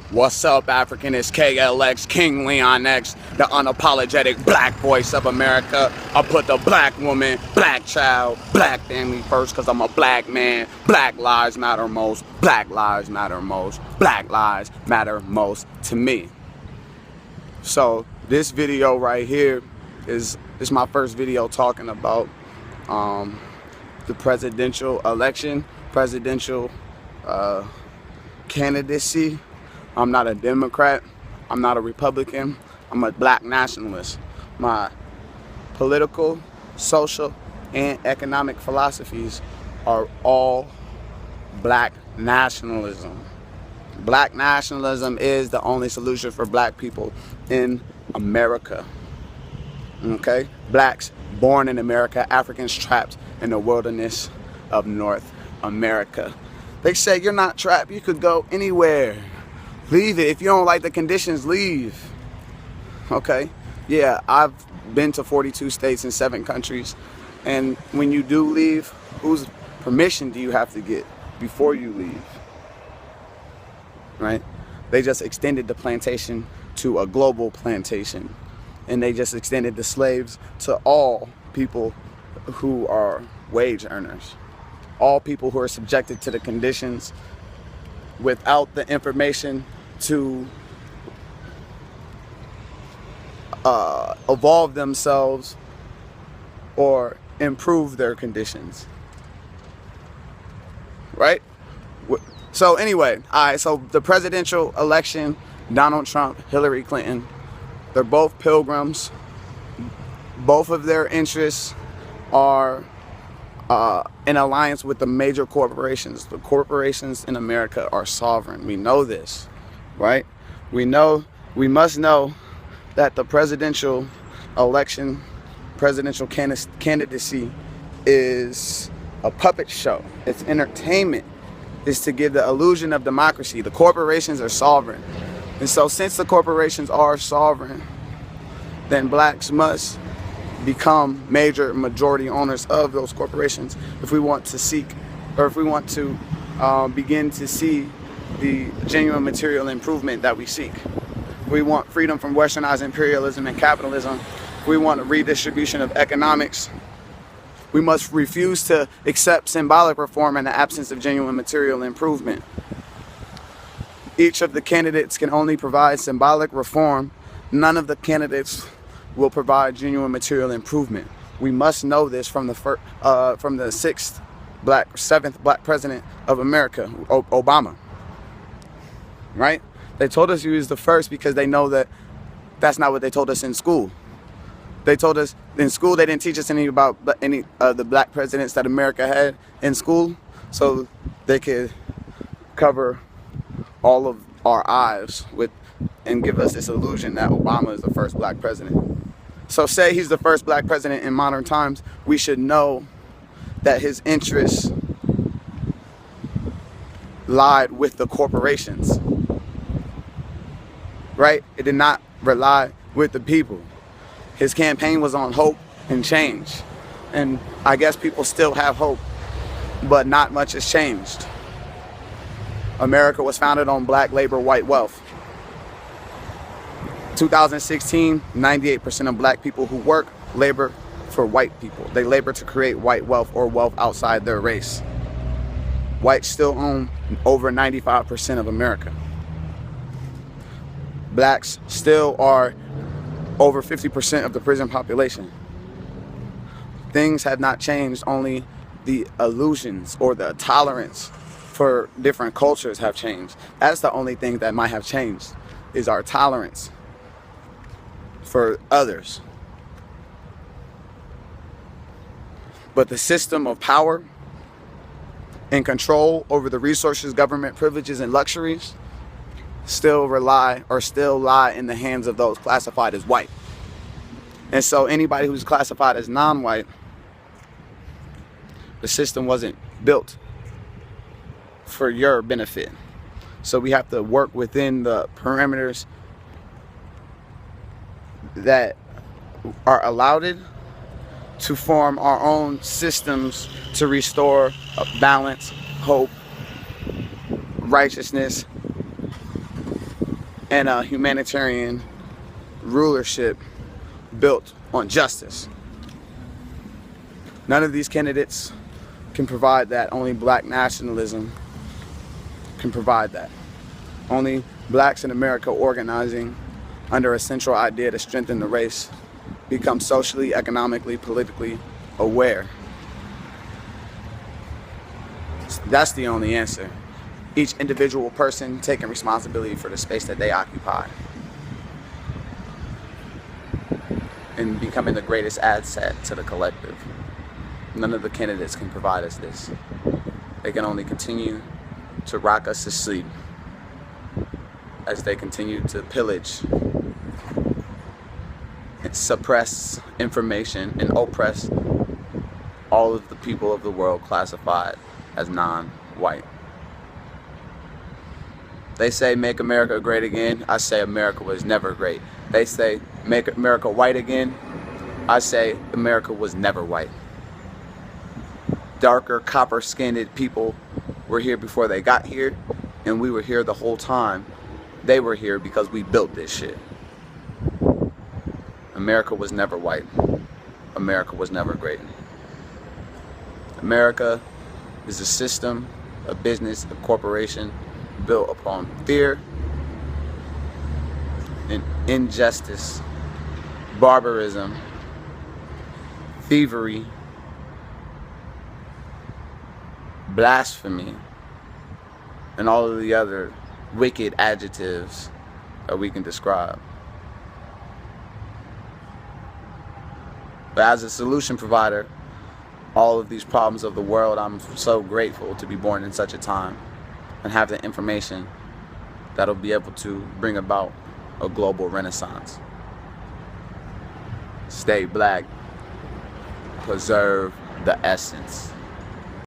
What's up, African? It's KLX, King Leon X, the unapologetic black voice of America. I put the black woman, black child, black family first because I'm a black man. Black lives matter most. Black lives matter most. Black lives matter most to me. So this video right here is my first video talking about the presidential election, presidential candidacy. I'm not a Democrat. I'm not a Republican. I'm a black nationalist. My political, social, and economic philosophies are all black nationalism. Black nationalism is the only solution for black people in America. Okay? Blacks born in America, Africans trapped in the wilderness of North America. They say you're not trapped, you could go anywhere. Leave it. If you don't like the conditions, leave. Okay? Yeah, I've been to 42 states and 7 countries. And when you do leave, whose permission do you have to get before you leave? Right? They just extended the plantation to a global plantation. And they just extended the slaves to all people who are wage earners. All people who are subjected to the conditions without the information to evolve themselves or improve their conditions. Right? So anyway, alright, so the presidential election, Donald Trump, Hilary Clinton, they're both pilgrims. Both of their interests are in alliance with the major corporations. The corporations in America are sovereign. We know this, right? We must know that the presidential election, presidential candidacy is a puppet show. It's entertainment. It's to give the illusion of democracy. The corporations are sovereign. And so since the corporations are sovereign, then blacks must become major majority owners of those corporations if we want to seek, or if we want to begin to see the genuine material improvement that we seek. We want freedom from westernized imperialism and capitalism. We want a redistribution of economics. We must refuse to accept symbolic reform in the absence of genuine material improvement. Each of the candidates can only provide symbolic reform. None of the candidates will provide genuine material improvement. We must know this from the seventh black president of America, Obama. Right? They told us he was the first because they know that that's not what they told us in school. They told us in school they didn't teach us any about any of the black presidents that America had in school, so they could cover all of our eyes with and give us this illusion that Obama is the first black president. So say he's the first black president in modern times, we should know that his interests lied with the corporations. Right? It did not rely with the people. His campaign was on hope and change. And I guess people still have hope, but not much has changed. America was founded on black labor, white wealth. 2016, 98% of black people who work labor for white people. They labor to create white wealth or wealth outside their race. Whites still own over 95% of America. Blacks still are over 50% of the prison population. Things have not changed, only the illusions or the tolerance for different cultures have changed. That's the only thing that might have changed, is our tolerance for others. But the system of power and control over the resources, government privileges, and luxuries still lie in the hands of those classified as white. And so anybody who's classified as non-white, the system wasn't built for your benefit. So we have to work within the parameters that are allowed to form our own systems to restore balance, hope, righteousness, and a humanitarian rulership built on justice. None of these candidates can provide that. Only black nationalism can provide that. Only blacks in America organizing under a central idea to strengthen the race, become socially, economically, politically aware. That's the only answer. Each individual person taking responsibility for the space that they occupy and becoming the greatest asset to the collective. None of the candidates can provide us this. They can only continue to rock us to sleep as they continue to pillage and suppress information and oppress all of the people of the world classified as non-white. They say make America great again. I say America was never great. They say make America white again. I say America was never white. Darker, copper-skinned people were here before they got here, and we were here the whole time. They were here because we built this shit. America was never white. America was never great. America is a system, a business, a corporation built upon fear and injustice, barbarism, thievery, blasphemy, and all of the other wicked adjectives that we can describe. But as a solution provider, all of these problems of the world, I'm so grateful to be born in such a time and have the information that'll be able to bring about a global renaissance. Stay black, preserve the essence.